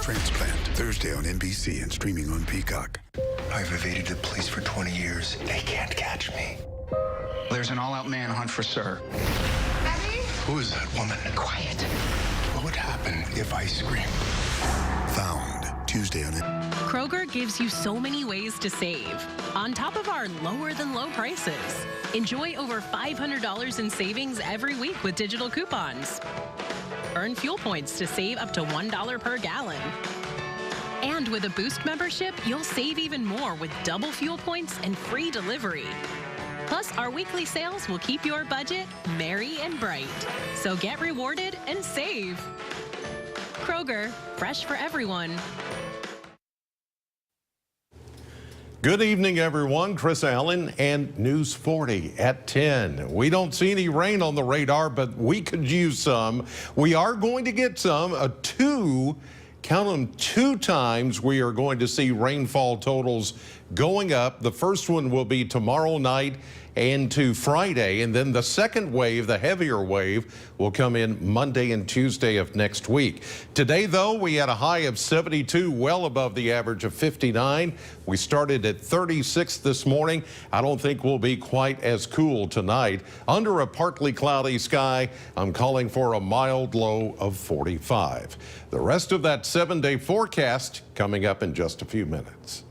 transplant. Thursday on NBC and streaming on Peacock. I've evaded the police for 20 years. They can't catch me. There's an all-out manhunt for Sir. Abby? Who is that woman? Quiet. What would happen if I scream? Found Tuesday on Kroger gives you so many ways to save. On top of our lower-than-low prices. Enjoy over $500 in savings every week with digital coupons. Earn fuel points to save up to $1 per gallon. And with a Boost membership, you'll save even more with double fuel points and free delivery. Plus, our weekly sales will keep your budget merry and bright. So get rewarded and save. Kroger, fresh for everyone. Good evening, everyone. Chris Allen and News 40 at 10. We don't see any rain on the radar, but we could use some. We are going to get some. Count them 2 times we are going to see rainfall totals going up. The first one will be tomorrow night into Friday, and then the second wave, the heavier wave, will come in Monday and Tuesday of next week. Today, though, we had a high of 72, well above the average of 59. We started at 36 this morning. I don't think we'll be quite as cool tonight. Under a partly cloudy sky, I'm calling for a mild low of 45. The rest of that 7-day forecast coming up in just a few minutes.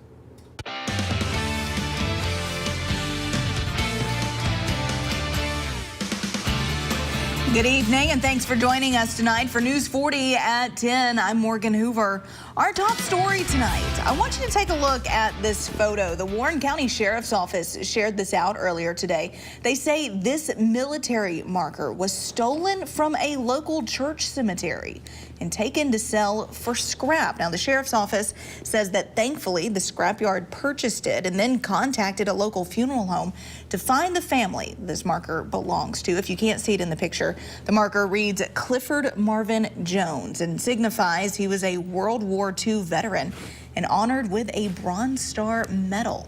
Good evening, and thanks for joining us tonight for News 40 at 10. I'm Morgan Hoover. Our top story tonight, I want you to take a look at this photo. The Warren County Sheriff's Office shared this out earlier today. They say this military marker was stolen from a local church cemetery and taken to sell for scrap. Now, the Sheriff's Office says that thankfully the scrapyard purchased it and then contacted a local funeral home to find the family this marker belongs to. If you can't see it in the picture, the marker reads Clifford Marvin Jones and signifies he was a World War II veteran and honored with a Bronze Star Medal.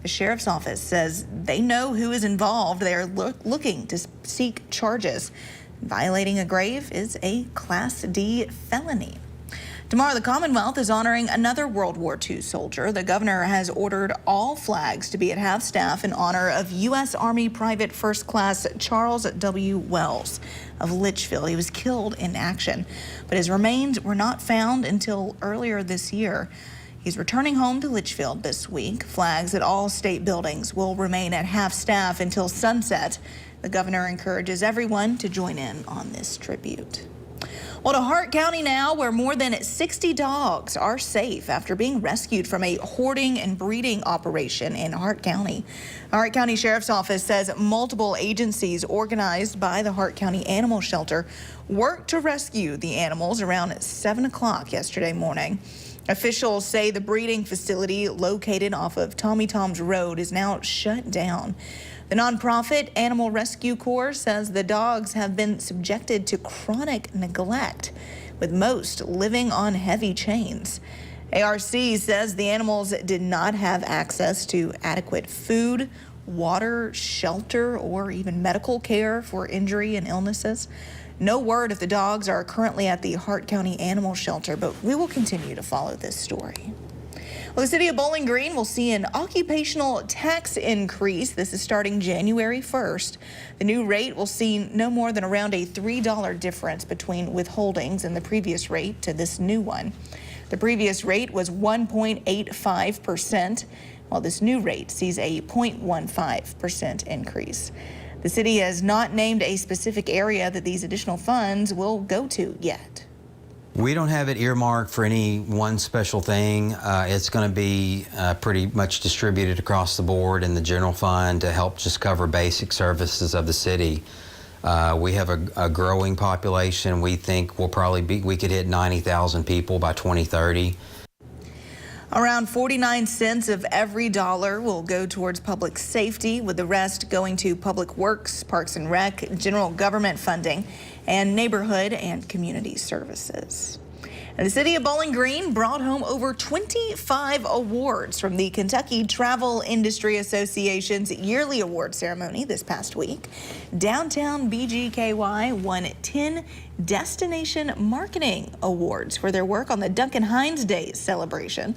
The Sheriff's Office says they know who is involved. They are looking to seek charges. Violating a grave is a Class D felony. Tomorrow, the Commonwealth is honoring another World War II soldier. The governor has ordered all flags to be at half-staff in honor of U.S. Army Private First Class Charles W. Wells of Litchfield. He was killed in action, but his remains were not found until earlier this year. He's returning home to Litchfield this week. Flags at all state buildings will remain at half-staff until sunset. The governor encourages everyone to join in on this tribute. Well, to Hart County now, where more than 60 dogs are safe after being rescued from a hoarding and breeding operation in Hart County. The Hart County Sheriff's Office says multiple agencies organized by the Hart County Animal Shelter worked to rescue the animals around 7 o'clock yesterday morning. Officials say the breeding facility located off of Tommy Tom's Road is now shut down. The nonprofit Animal Rescue Corps says the dogs have been subjected to chronic neglect, with most living on heavy chains. ARC says the animals did not have access to adequate food, water, shelter, or even medical care for injury and illnesses. No word if the dogs are currently at the Hart County Animal Shelter, but we will continue to follow this story. Well, the city of Bowling Green will see an occupational tax increase. This is starting January 1st. The new rate will see no more than around a $3 difference between withholdings and the previous rate to this new one. The previous rate was 1.85%, while this new rate sees a 0.15% increase. The city has not named a specific area that these additional funds will go to yet. We don't have it earmarked for any one special thing. It's going to be pretty much distributed across the board in the general fund to help just cover basic services of the city. We have a growing population. We think we could hit 90,000 people by 2030. Around 49 cents of every dollar will go towards public safety, with the rest going to public works, parks and rec, general government funding, and neighborhood and community services. And the city of Bowling Green brought home over 25 awards from the Kentucky Travel Industry Association's yearly award ceremony this past week. Downtown BGKY won 10 Destination Marketing Awards for their work on the Duncan Hines Day celebration.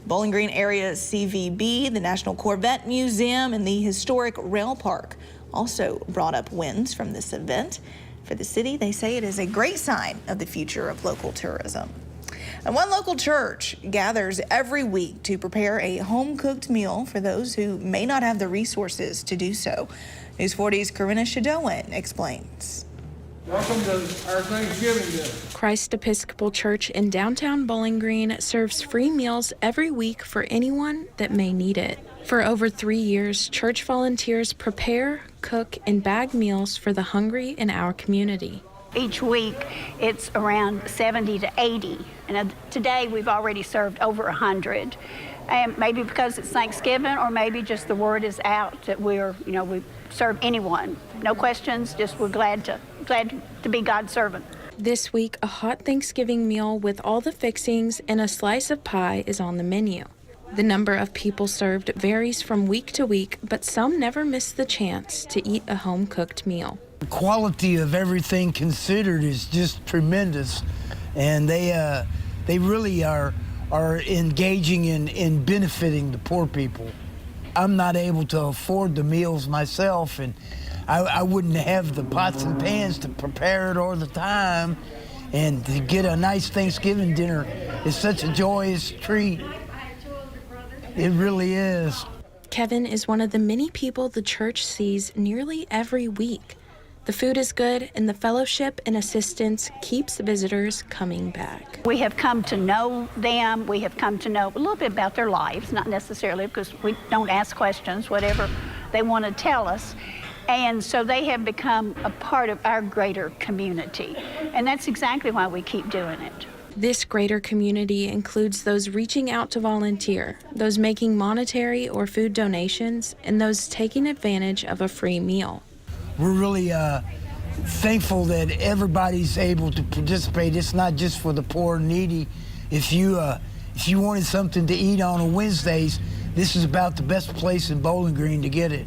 Bowling Green area CVB, the National Corvette Museum, and the Historic Rail Park also brought up wins from this event. For the city, they say it is a great sign of the future of local tourism. And one local church gathers every week to prepare a home-cooked meal for those who may not have the resources to do so. News 40's Corinna Shadowan explains. Welcome to our Thanksgiving dinner. Christ Episcopal Church in downtown Bowling Green serves free meals every week for anyone that may need it. For over 3 years, church volunteers prepare, cook, and bag meals for the hungry in our community. Each week, it's around 70 to 80. And today, we've already served over 100. And maybe because it's Thanksgiving, or maybe just the word is out that we serve anyone. No questions, just we're glad to be God's servant. This week, a hot Thanksgiving meal with all the fixings and a slice of pie is on the menu. The number of people served varies from week to week, but some never miss the chance to eat a home-cooked meal. The quality of everything considered is just tremendous, and they really are engaging in benefiting the poor people. I'm not able to afford the meals myself, and I wouldn't have the pots and pans to prepare it all the time, and to get a nice Thanksgiving dinner is such a joyous treat. It really is. Kevin is one of the many people the church sees nearly every week. The food is good, and the fellowship and assistance keeps visitors coming back. We have come to know them. We have come to know a little bit about their lives, not necessarily because we don't ask questions, whatever they want to tell us. And so they have become a part of our greater community. And that's exactly why we keep doing it. This greater community includes those reaching out to volunteer, those making monetary or food donations, and those taking advantage of a free meal. We're really thankful that everybody's able to participate. It's not just for the poor and needy. If you wanted something to eat on Wednesdays, this is about the best place in Bowling Green to get it.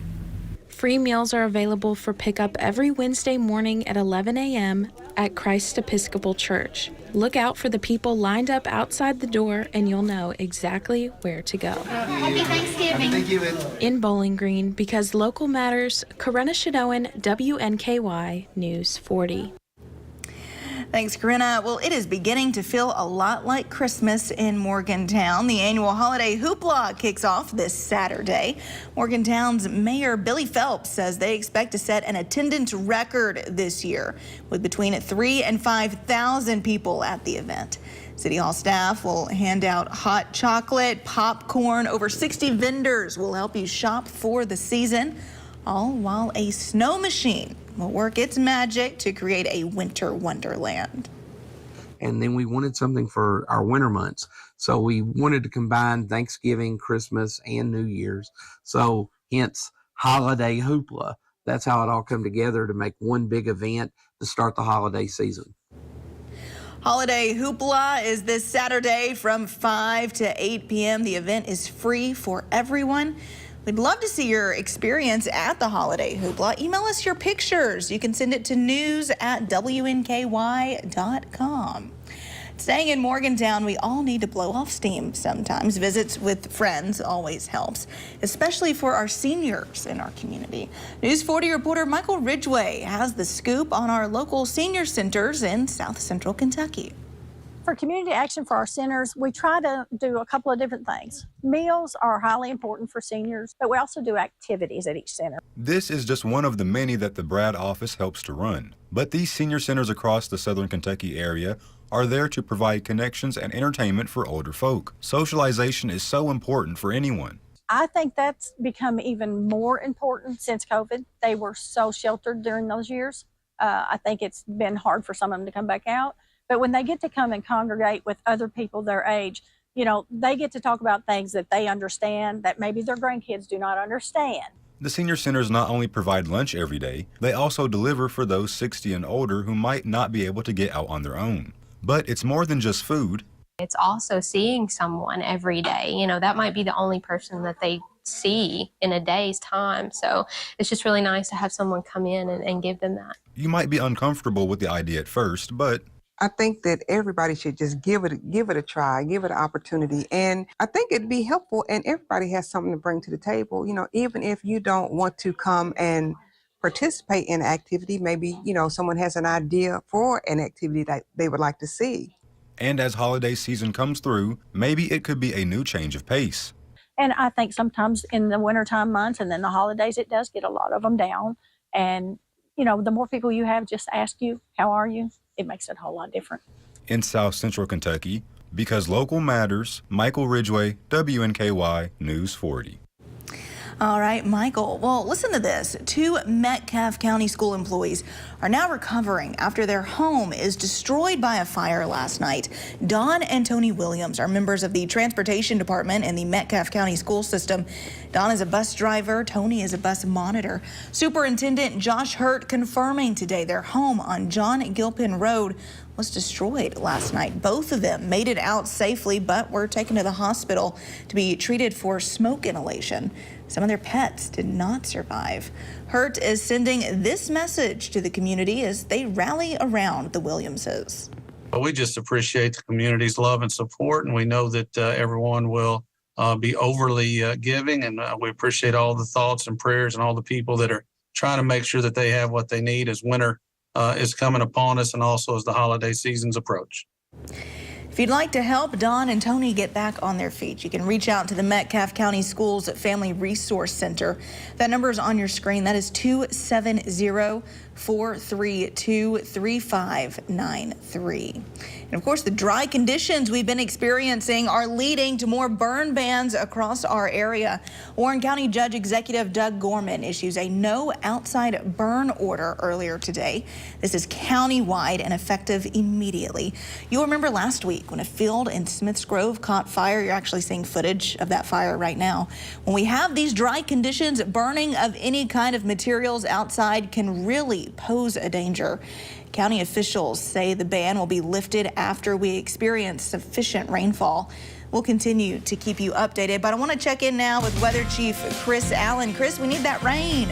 Free meals are available for pickup every Wednesday morning at 11 a.m. at Christ Episcopal Church. Look out for the people lined up outside the door, and you'll know exactly where to go. Happy Thanksgiving. Thank you. In Bowling Green, because local matters, Corinna Shadowan, WNKY News 40. Thanks, Corinna. Well, it is beginning to feel a lot like Christmas in Morgantown. The annual holiday hoopla kicks off this Saturday. Morgantown's Mayor Billy Phelps says they expect to set an attendance record this year with between 3,000 and 5,000 people at the event. City Hall staff will hand out hot chocolate, popcorn. Over 60 vendors will help you shop for the season, all while a snow machine will work its magic to create a winter wonderland. And then we wanted something for our winter months. So we wanted to combine Thanksgiving, Christmas, and New Year's. So hence holiday hoopla. That's how it all come together to make one big event to start the holiday season. Holiday Hoopla is this Saturday from 5 to 8 p.m. The event is free for everyone. We'd love to see your experience at the Holiday Hoopla. Email us your pictures. You can send it to news@WNKY.com. Staying in Morgantown, we all need to blow off steam sometimes. Visits with friends always helps, especially for our seniors in our community. News 40 reporter Michael Ridgway has the scoop on our local senior centers in South Central Kentucky. For community action for our centers, we try to do a couple of different things. Meals are highly important for seniors, but we also do activities at each center. This is just one of the many that the Brad office helps to run. But these senior centers across the Southern Kentucky area are there to provide connections and entertainment for older folk. Socialization is so important for anyone. I think that's become even more important since COVID. They were so sheltered during those years. I think it's been hard for some of them to come back out. But when they get to come and congregate with other people their age, you know, they get to talk about things that they understand that maybe their grandkids do not understand. The senior centers not only provide lunch every day, they also deliver for those 60 and older who might not be able to get out on their own. But it's more than just food. It's also seeing someone every day. You know, that might be the only person that they see in a day's time. So it's just really nice to have someone come in and give them that. You might be uncomfortable with the idea at first, but I think that everybody should just give it a try, give it an opportunity. And I think it'd be helpful, and everybody has something to bring to the table. You know, even if you don't want to come and participate in an activity, maybe, you know, someone has an idea for an activity that they would like to see. And as holiday season comes through, maybe it could be a new change of pace. And I think sometimes in the wintertime months and then the holidays, it does get a lot of them down. And, you know, the more people you have just ask you, how are you? It makes it a whole lot different. In South Central Kentucky, because local matters, Michael Ridgway, WNKY News 40. All right, Michael. Well, listen to this. 2 Metcalfe County school employees are now recovering after their home is destroyed by a fire last night. Don and Tony Williams are members of the transportation department in the Metcalfe County school system. Don is a bus driver. Tony is a bus monitor. Superintendent Josh Hurt confirming today their home on John Gilpin Road was destroyed last night. Both of them made it out safely, but were taken to the hospital to be treated for smoke inhalation. Some of their pets did not survive. Hurt is sending this message to the community as they rally around the Williamses. We just appreciate the community's love and support, and we know that everyone will be overly giving, and we appreciate all the thoughts and prayers and all the people that are trying to make sure that they have what they need as winter is coming upon us and also as the holiday seasons approach. If you'd like to help Don and Tony get back on their feet, you can reach out to the Metcalfe County Schools Family Resource Center. That number is on your screen. That is 270-432-3593. And of course, the dry conditions we've been experiencing are leading to more burn bans across our area. Warren County Judge Executive Doug Gorman issues a no outside burn order earlier today. This is countywide and effective immediately. You'll remember last week when a field in Smiths Grove caught fire. You're actually seeing footage of that fire right now. When we have these dry conditions, burning of any kind of materials outside can really pose a danger. County officials say the ban will be lifted after we experience sufficient rainfall. We'll continue to keep you updated, but I want to check in now with Weather Chief Chris Allen. Chris, we need that rain.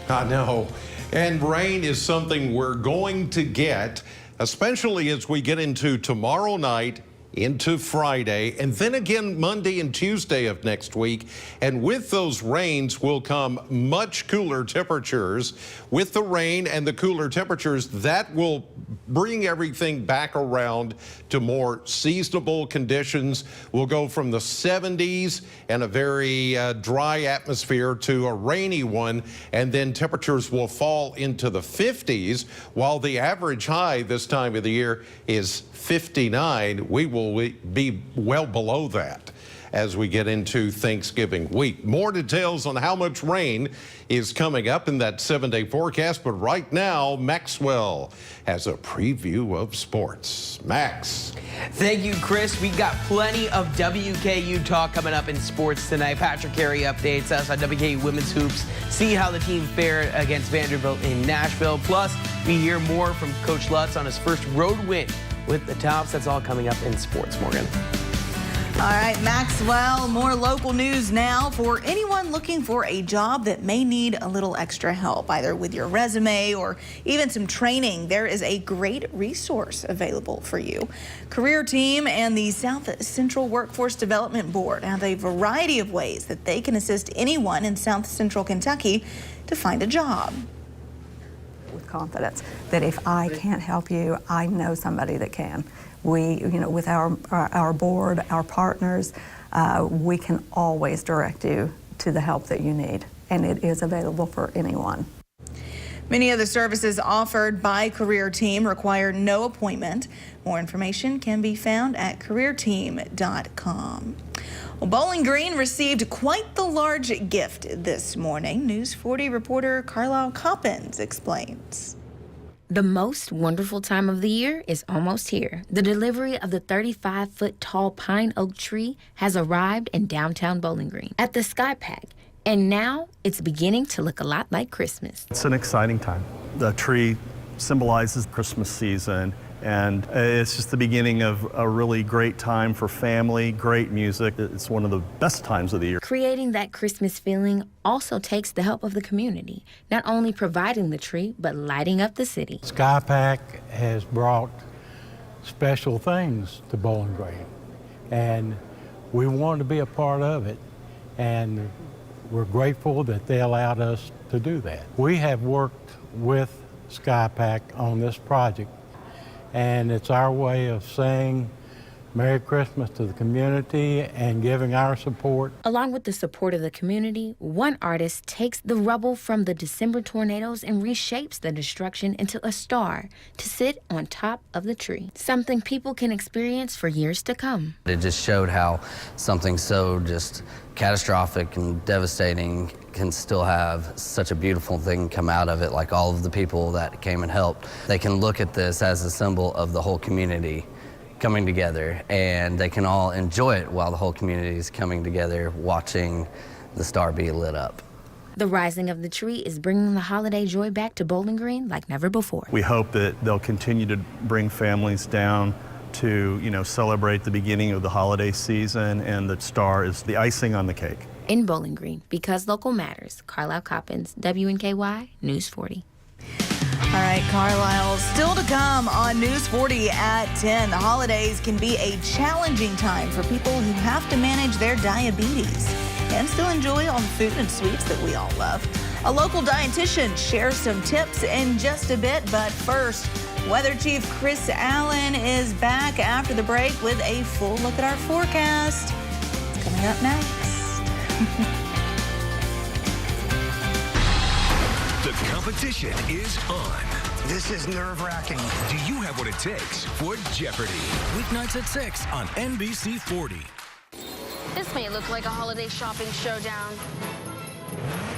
I know. And rain is something we're going to get, especially as we get into tomorrow night, into Friday, and then again Monday and Tuesday of next week. And with those rains will come much cooler temperatures. With the rain and the cooler temperatures, that will bring everything back around to more seasonable conditions. We'll go from the 70s and a very dry atmosphere to a rainy one, and then temperatures will fall into the 50s, while the average high this time of the year is 59. We will be well below that as we get into Thanksgiving week. More details on how much rain is coming up in that 7-day forecast, but right now Maxwell has a preview of sports. Max. Thank you, Chris. We got plenty of WKU talk coming up in sports tonight. Patrick Carey updates us on WKU women's hoops, see how the team fared against Vanderbilt in Nashville. Plus, we hear more from Coach Lutz on his first road win with the Tops. That's all coming up in sports, Morgan. All right, Maxwell, more local news now for anyone looking for a job that may need a little extra help, either with your resume or even some training. There is a great resource available for you. Career Team and the South Central Workforce Development Board have a variety of ways that they can assist anyone in South Central Kentucky to find a job. With confidence that if I can't help you, I know somebody that can. We, with our board, our partners, we can always direct you to the help that you need, and it is available for anyone. Many of the services offered by Career Team require no appointment. More information can be found at careerteam.com. Well, Bowling Green received quite the large gift this morning. News 40 reporter Carlisle Coppins explains. The most wonderful time of the year is almost here. The delivery of the 35-foot tall pine oak tree has arrived in downtown Bowling Green at the Sky Pack, and now it's beginning to look a lot like Christmas. It's an exciting time. The tree symbolizes Christmas season, And it's just the beginning of a really great time for family, great music. It's one of the best times of the year. Creating that Christmas feeling also takes the help of the community, not only providing the tree, but lighting up the city. SkyPack has brought special things to Bowling Green, and we wanted to be a part of it, and we're grateful that they allowed us to do that. We have worked with SkyPack on this project, and it's our way of saying Merry Christmas to the community and giving our support. Along with the support of the community, one artist takes the rubble from the December tornadoes and reshapes the destruction into a star to sit on top of the tree, something people can experience for years to come. It just showed how something so just catastrophic and devastating can still have such a beautiful thing come out of it, like all of the people that came and helped. They can look at this as a symbol of the whole community coming together, and they can all enjoy it while the whole community is coming together watching the star be lit up. The rising of the tree is bringing the holiday joy back to Bowling Green like never before. We hope that they'll continue to bring families down to, celebrate the beginning of the holiday season, and the star is the icing on the cake. In Bowling Green, because local matters, Carlisle Coppins, WNKY News 40. All right, Carlisle, still to come on News 40 at 10. The holidays can be a challenging time for people who have to manage their diabetes and still enjoy all the food and sweets that we all love. A local dietitian shares some tips in just a bit, but first, Weather Chief Chris Allen is back after the break with a full look at our forecast. It's coming up next. The competition is on. This is nerve-wracking. Do you have what it takes for Jeopardy? Weeknights at 6 on NBC 40. This may look like a holiday shopping showdown,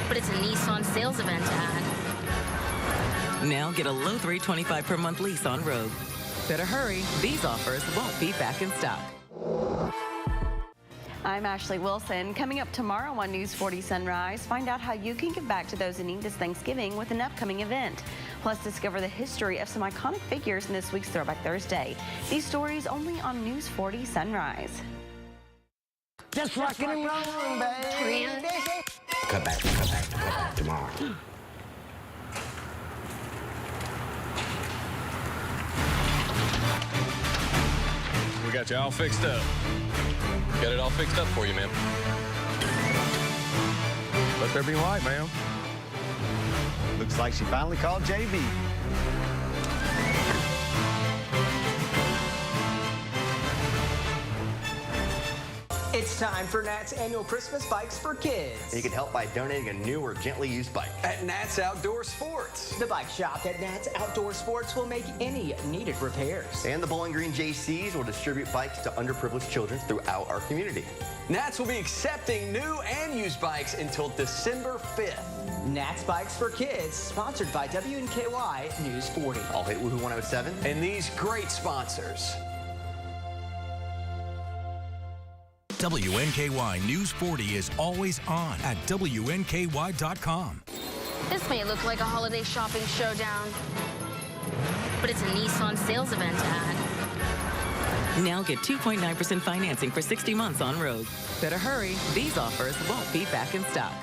but it's a Nissan sales event ad. Now get a low $325 per month lease on Rogue. Better hurry. These offers won't be back in stock. I'm Ashley Wilson. Coming up tomorrow on News 40 Sunrise, find out how you can give back to those in need this Thanksgiving with an upcoming event. Plus, discover the history of some iconic figures in this week's Throwback Thursday. These stories only on News 40 Sunrise. Just rockin' and rollin', baby. Cut back tomorrow. We got you all fixed up. Got it all fixed up for you, ma'am. Let there be light, ma'am. Looks like she finally called JB. It's time for Nat's annual Christmas Bikes for Kids. You can help by donating a new or gently used bike. At Nat's Outdoor Sports. The bike shop at Nat's Outdoor Sports will make any needed repairs. And the Bowling Green JCs will distribute bikes to underprivileged children throughout our community. Nat's will be accepting new and used bikes until December 5th. Nat's Bikes for Kids, sponsored by WNKY News 40. I'll hit Woohoo 107. And these great sponsors. WNKY News 40 is always on at WNKY.com. This may look like a holiday shopping showdown, but it's a Nissan sales event ad. Now get 2.9% financing for 60 months on Rogue. Better hurry. These offers won't be back in stock.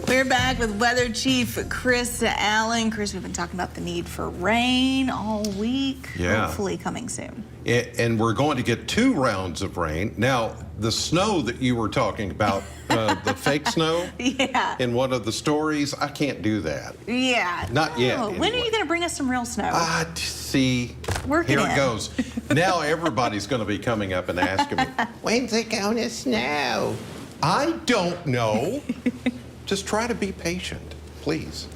We're back with Weather Chief Chris Allen. Chris, we've been talking about the need for rain all week. Yeah. Hopefully coming soon. And we're going to get 2 rounds of rain. Now, the snow that you were talking about, the fake snow Yeah. in one of the stories, I can't do that. Yeah. Not yet, When are anyway. you going to bring us some real snow? See, Working here it in. goes. Now everybody's going to be coming up and asking me, when's it going to snow? I don't know. Just try to be patient, please.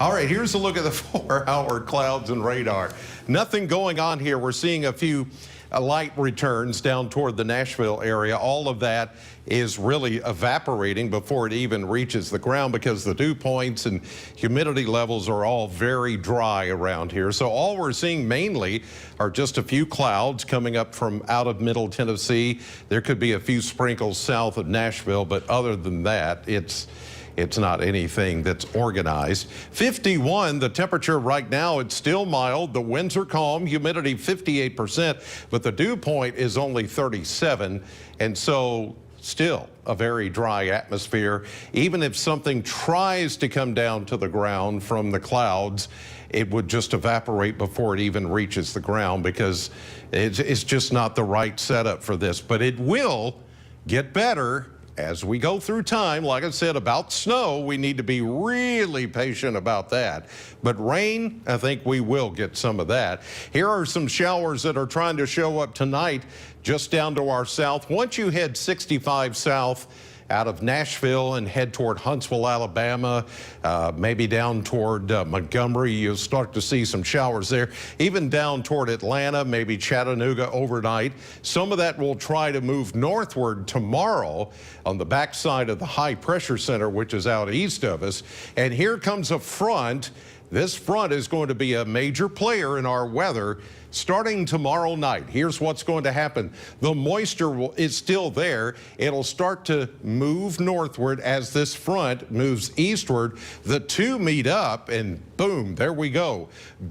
All right, here's a look at the 4-hour clouds and radar. Nothing going on here. We're seeing a few light returns down toward the Nashville area. All of that is really evaporating before it even reaches the ground because the dew points and humidity levels are all very dry around here. So all we're seeing mainly are just a few clouds coming up from out of Middle Tennessee. There could be a few sprinkles south of Nashville, but other than that, it's It's not anything that's organized. 51, the temperature right now, it's still mild. The winds are calm, humidity 58%, but the dew point is only 37. And so still a very dry atmosphere. Even if something tries to come down to the ground from the clouds, it would just evaporate before it even reaches the ground because it's just not the right setup for this. But it will get better as we go through time. Like I said about snow, we need to be really patient about that. But rain, I think we will get some of that. Here are some showers that are trying to show up tonight just down to our south. Once you head 65 south out of Nashville and head toward Huntsville, Alabama, maybe down toward Montgomery, you'll start to see some showers there. Even down toward Atlanta, maybe Chattanooga overnight. Some of that will try to move northward tomorrow on the backside of the high pressure center, which is out east of us. And here comes a front. This front is going to be a major player in our weather starting tomorrow night. Here's what's going to happen. The moisture is still there. It'll start to move northward as this front moves eastward. The two meet up and boom, there we go.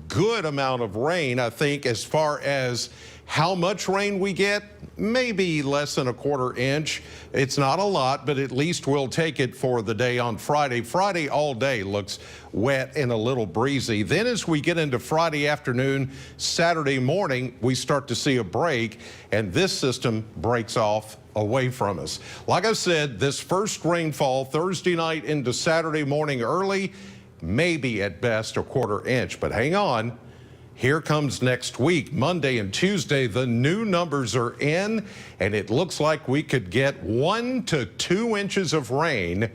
Good amount of rain, I think, as far as how much rain we get, maybe less than a quarter inch. It's not a lot, but at least we'll take it for the day on Friday. Friday all day looks wet and a little breezy. Then as we get into Friday afternoon, Saturday morning, we start to see a break, and this system breaks off away from us. Like I said, this first rainfall Thursday night into Saturday morning early, maybe at best a quarter inch, but hang on. Here comes next week, Monday and Tuesday. The new numbers are in, and it looks like we could get 1 to 2 inches of rain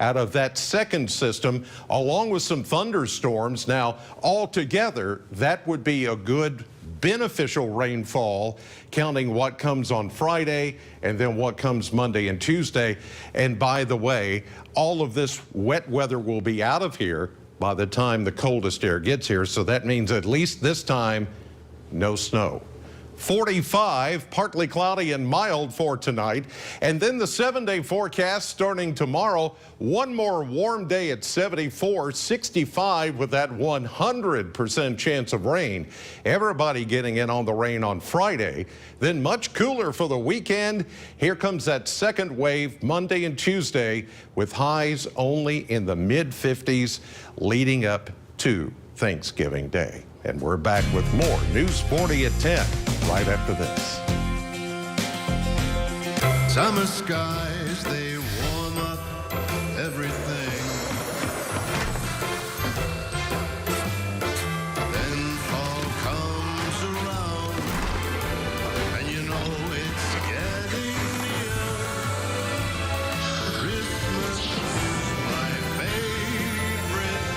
out of that second system, along with some thunderstorms. Now, altogether, that would be a good beneficial rainfall, counting what comes on Friday and then what comes Monday and Tuesday. And by the way, all of this wet weather will be out of here by the time the coldest air gets here, so that means at least this time, no snow. 45, partly cloudy and mild for tonight. And then the 7-day forecast starting tomorrow. One more warm day at 74, 65 with that 100% chance of rain. Everybody getting in on the rain on Friday. Then much cooler for the weekend. Here comes that second wave Monday and Tuesday with highs only in the mid-50s leading up to Thanksgiving Day. And we're back with more News 40 at 10 right after this. Summer skies, they warm up everything. Then fall comes around, and you know it's getting near. Christmas is my favorite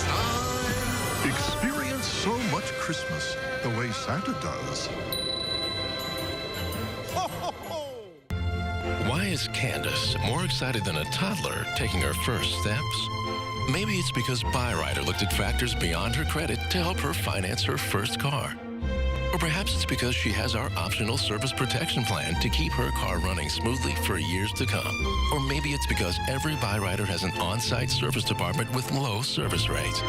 time. Experience so much Christmas the way Santa does. Why is Candace more excited than a toddler taking her first steps? Maybe it's because Byrider looked at factors beyond her credit to help her finance her first car. Or perhaps it's because she has our optional service protection plan to keep her car running smoothly for years to come. Or maybe it's because every Byrider has an on-site service department with low service rates.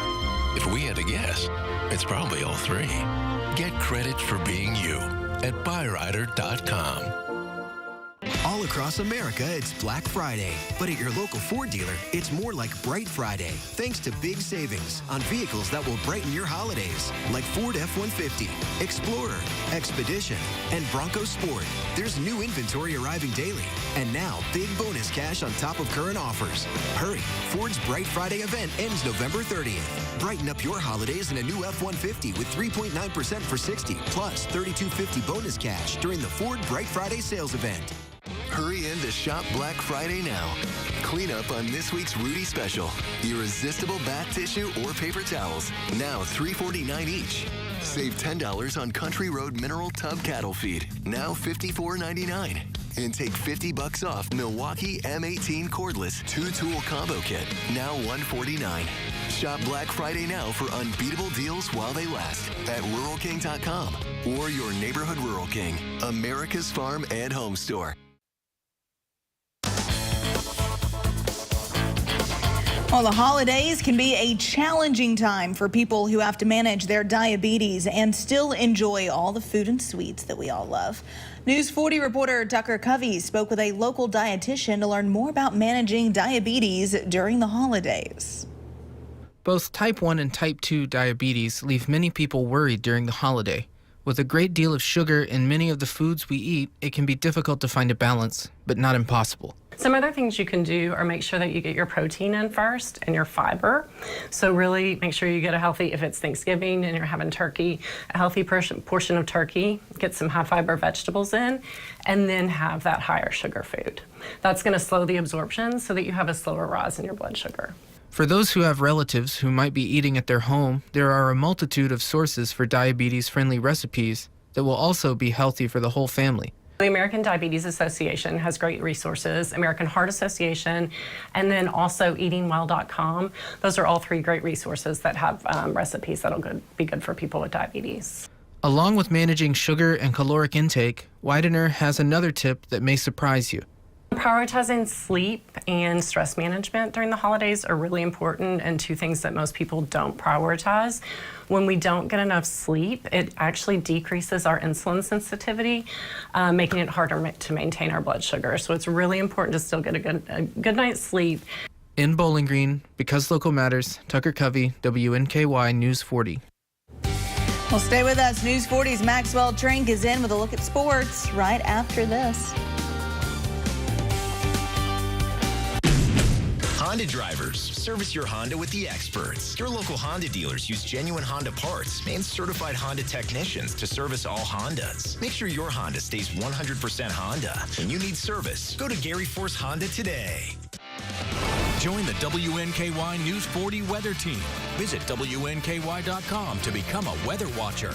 If we had to guess, it's probably all three. Get credit for being you at Byrider.com. All across America, it's Black Friday. But at your local Ford dealer, it's more like Bright Friday, thanks to big savings on vehicles that will brighten your holidays, like Ford F-150, Explorer, Expedition, and Bronco Sport. There's new inventory arriving daily. And now, big bonus cash on top of current offers. Hurry, Ford's Bright Friday event ends November 30th. Brighten up your holidays in a new F-150 with 3.9% for 60, plus $3,250 bonus cash during the Ford Bright Friday sales event. Hurry in to shop Black Friday now. Clean up on this week's Rudy Special. Irresistible bath tissue or paper towels, now $3.49 each. Save $10 on Country Road Mineral Tub Cattle Feed, now $54.99. And take $50 off Milwaukee M18 Cordless 2-Tool Combo Kit, now $149. Shop Black Friday now for unbeatable deals while they last at RuralKing.com or your neighborhood Rural King, America's farm and home store. Well, the holidays can be a challenging time for people who have to manage their diabetes and still enjoy all the food and sweets that we all love. News 40 reporter Tucker Covey spoke with a local dietitian to learn more about managing diabetes during the holidays. Both type 1 and type 2 diabetes leave many people worried during the holiday. With a great deal of sugar in many of the foods we eat, it can be difficult to find a balance, but not impossible. Some other things you can do are make sure that you get your protein in first and your fiber. So really make sure you get a healthy, if it's Thanksgiving and you're having turkey, a healthy portion of turkey, get some high fiber vegetables in, and then have that higher sugar food. That's going to slow the absorption so that you have a slower rise in your blood sugar. For those who have relatives who might be eating at their home, there are a multitude of sources for diabetes-friendly recipes that will also be healthy for the whole family. The American Diabetes Association has great resources, American Heart Association, and then also eatingwell.com. Those are all three great resources that have recipes that'll be good for people with diabetes. Along with managing sugar and caloric intake, Widener has another tip that may surprise you. Prioritizing sleep and stress management during the holidays are really important, and two things that most people don't prioritize. When we don't get enough sleep, it actually decreases our insulin sensitivity, making it harder to maintain our blood sugar. So it's really important to still get a good night's sleep. In Bowling Green, because local matters, Tucker Covey, WNKY News 40. Well, stay with us. News 40's Maxwell Trink is in with a look at sports right after this. Honda drivers, service your Honda with the experts. Your local Honda dealers use genuine Honda parts and certified Honda technicians to service all Hondas. Make sure your Honda stays 100% Honda. When you need service, go to Gary Force Honda today. Join the WNKY News 40 weather team. Visit WNKY.com to become a weather watcher.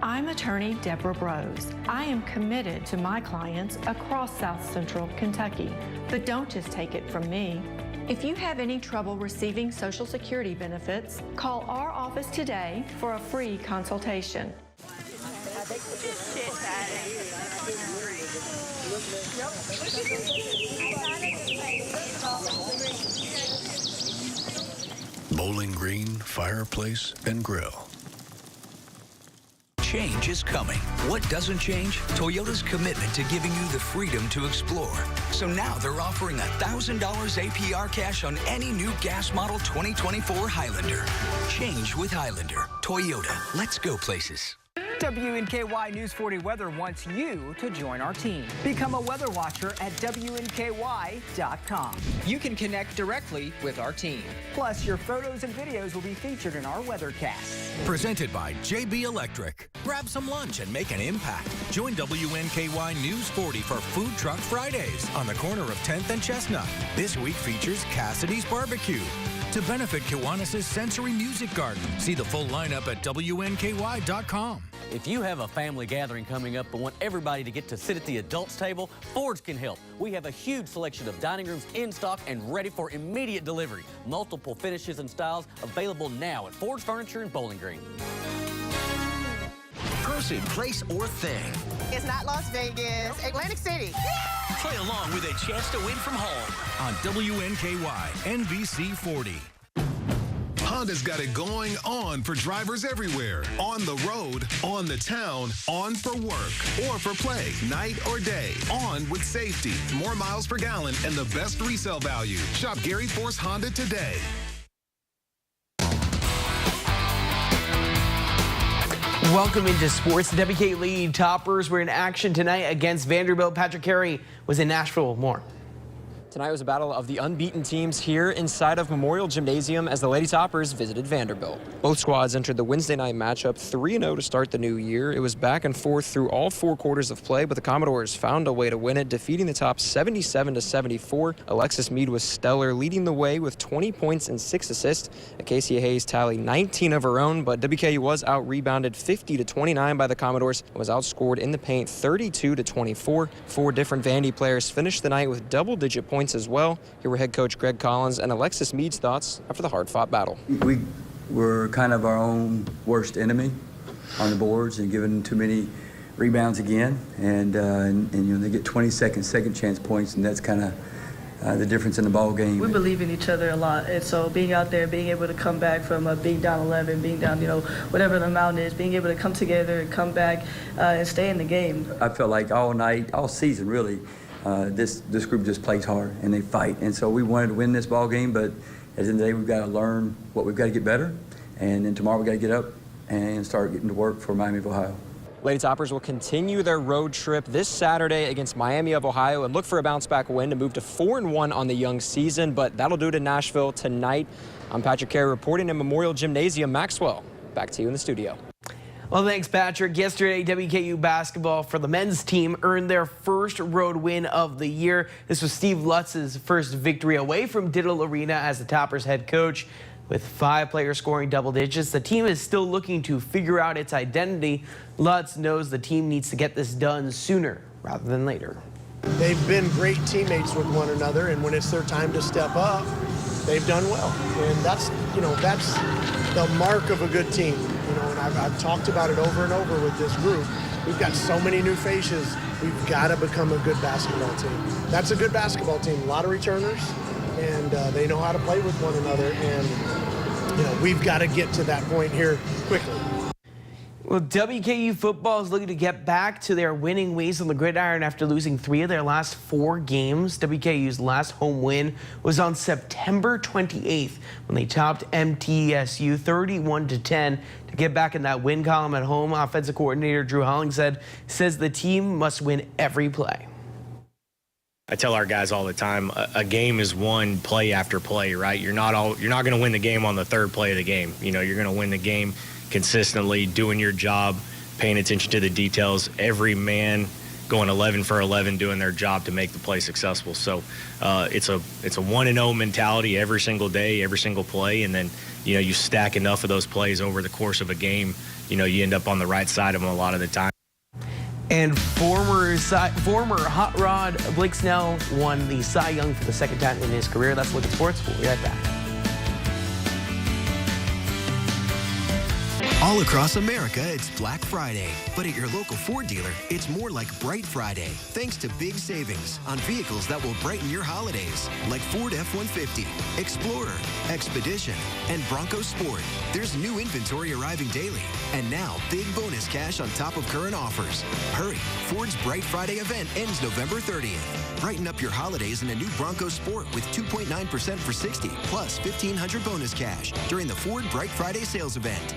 I'm attorney Deborah Brose. I am committed to my clients across South Central Kentucky. But don't just take it from me. If you have any trouble receiving Social Security benefits, call our office today for a free consultation. Bowling Green Fireplace and Grill. Change is coming. What doesn't change? Toyota's commitment to giving you the freedom to explore. So now they're offering $1,000 APR cash on any new gas model 2024 Highlander. Change with Highlander. Toyota. Let's go places. WNKY News 40 Weather wants you to join our team. Become a weather watcher at WNKY.com. You can connect directly with our team. Plus, your photos and videos will be featured in our weathercasts. Presented by JB Electric. Grab some lunch and make an impact. Join WNKY News 40 for Food Truck Fridays on the corner of 10th and Chestnut. This week features Cassidy's Barbecue. To benefit Kiwanis' Sensory Music Garden, see the full lineup at WNKY.com. If you have a family gathering coming up but want everybody to get to sit at the adults table, Ford's can help. We have a huge selection of dining rooms in stock and ready for immediate delivery. Multiple finishes and styles available now at Ford's Furniture in Bowling Green. Person, place, or thing. It's not Las Vegas, Atlantic City. Play along with a chance to win from home on WNKY NBC 40. Honda's got it going on for drivers everywhere. On the road, on the town, on for work, or for play, night or day. On with safety, more miles per gallon, and the best resale value. Shop Gary Force Honda today. Welcome into sports. The WK League toppers were in action tonight against Vanderbilt. Patrick Carey was in Nashville. More. Tonight was a battle of the unbeaten teams here inside of Memorial Gymnasium as the Lady Toppers visited Vanderbilt. Both squads entered the Wednesday night matchup 3-0 to start the new year. It was back and forth through all 4 quarters of play, but the Commodores found a way to win it, defeating the Tops 77-74. Alexis Mead was stellar, leading the way with 20 points and 6 assists. Acacia Hayes tallied 19 of her own, but WKU was out-rebounded 50-29 by the Commodores and was outscored in the paint 32-24. 4 different Vandy players finished the night with double-digit points as well. Here were head coach Greg Collins and Alexis Mead's thoughts after the hard-fought battle. We were kind of our own worst enemy on the boards and giving too many rebounds again. And you know, they get 20 second chance points, and that's kind of the difference in the ball game. We believe in each other a lot, and so being out there, being able to come back from being down 11, being down, whatever the amount is, being able to come together and come back and stay in the game. I felt like all night, all season really, this group just plays hard and they fight, and so we wanted to win this ball game, but at the end of the day, we've got to learn what we've got to get better, and then tomorrow we've got to get up and start getting to work for Miami of Ohio. Lady Toppers will continue their road trip this Saturday against Miami of Ohio and look for a bounce-back win to move to 4-1 on the young season, but that'll do it in Nashville tonight. I'm Patrick Carey reporting in Memorial Gymnasium. Maxwell, back to you in the studio. Well, thanks, Patrick. Yesterday, WKU basketball for the men's team earned their first road win of the year. This was Steve Lutz's first victory away from Diddle Arena as the Toppers head coach. With 5 players scoring double digits, the team is still looking to figure out its identity. Lutz knows the team needs to get this done sooner rather than later. They've been great teammates with one another, and when it's their time to step up, they've done well. And that's the mark of a good team. And I've talked about it over and over with this group. We've got so many new faces. We've got to become a good basketball team. That's a good basketball team. A lot of returners, and they know how to play with one another. And we've got to get to that point here quickly. Well, WKU football is looking to get back to their winning ways on the gridiron after losing 3 of their last 4 games. WKU's last home win was on September 28th when they topped MTSU 31-10 to get back in that win column at home. Offensive coordinator Drew Hollingshead says the team must win every play. I tell our guys all the time, a game is won play after play, right? You're not going to win the game on the 3rd play of the game. You're going to win the game consistently, doing your job, paying attention to the details, every man going 11 for 11, doing their job to make the play successful. So it's a 1-0 mentality every single day, every single play, and then you stack enough of those plays over the course of a game, you end up on the right side of them a lot of the time. And former Hot Rod Blake Snell won the Cy Young for the 2nd time in his career. That's Look at Sports. We'll be right back. All across America, it's Black Friday. But at your local Ford dealer, it's more like Bright Friday, thanks to big savings on vehicles that will brighten your holidays, like Ford F-150, Explorer, Expedition, and Bronco Sport. There's new inventory arriving daily, and now big bonus cash on top of current offers. Hurry, Ford's Bright Friday event ends November 30th. Brighten up your holidays in a new Bronco Sport with 2.9% for 60, plus $1,500 bonus cash during the Ford Bright Friday sales event.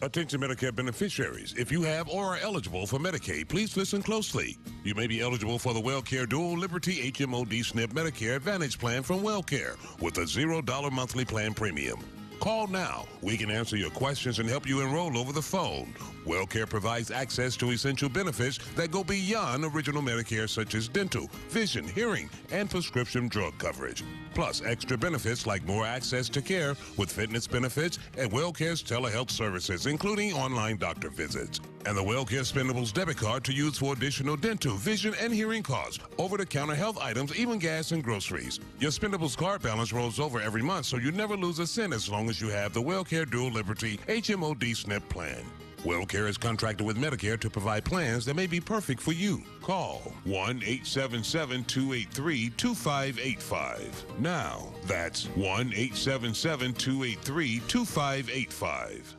Attention Medicare beneficiaries. If you have or are eligible for Medicaid, please listen closely. You may be eligible for the WellCare Dual Liberty HMOD SNP Medicare Advantage Plan from WellCare with a $0 monthly plan premium. Call now. We can answer your questions and help you enroll over the phone. WellCare provides access to essential benefits that go beyond original Medicare, such as dental, vision, hearing, and prescription drug coverage. Plus extra benefits like more access to care with fitness benefits and WellCare's telehealth services, including online doctor visits. And the WellCare Spendables debit card to use for additional dental, vision, and hearing costs, over-the-counter health items, even gas and groceries. Your Spendables card balance rolls over every month, so you never lose a cent as long as you have the WellCare Dual Liberty HMOD SNP plan. WellCare is contracted with Medicare to provide plans that may be perfect for you. Call 1-877-283-2585. Now, that's 1-877-283-2585.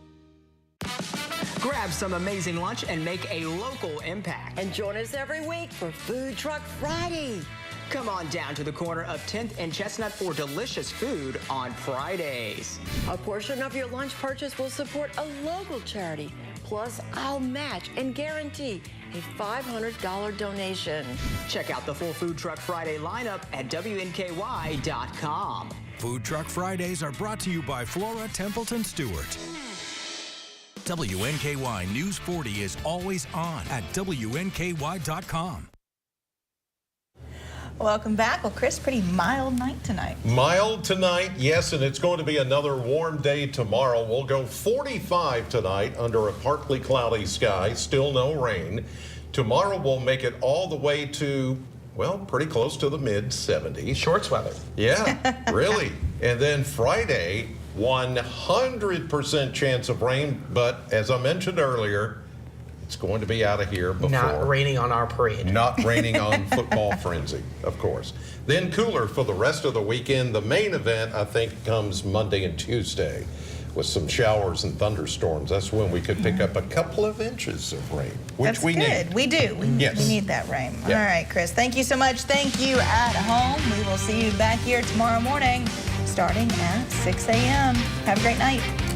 Grab some amazing lunch and make a local impact. And join us every week for Food Truck Friday. Come on down to the corner of 10th and Chestnut for delicious food on Fridays. A portion of your lunch purchase will support a local charity. Plus, I'll match and guarantee a $500 donation. Check out the full Food Truck Friday lineup at WNKY.com. Food Truck Fridays are brought to you by Flora Templeton Stewart. WNKY News 40 is always on at WNKY.com. Welcome back. Well, Chris, pretty mild night tonight. Mild tonight, yes, and it's going to be another warm day tomorrow. We'll go 45 tonight under a partly cloudy sky, still no rain. Tomorrow we'll make it all the way to, well, pretty close to the mid-70s. Shorts weather. Yeah, really. And then Friday, 100% chance of rain, but as I mentioned earlier, it's going to be out of here before. Not raining on our parade. Not raining on Football Frenzy, of course. Then cooler for the rest of the weekend. The main event, I think, comes Monday and Tuesday with some showers and thunderstorms. That's when we could pick up a couple of inches of rain, which That's we good. need. We do. We need that rain. Yeah. All right, Chris. Thank you so much. Thank you at home. We will see you back here tomorrow morning starting at 6 a.m. Have a great night.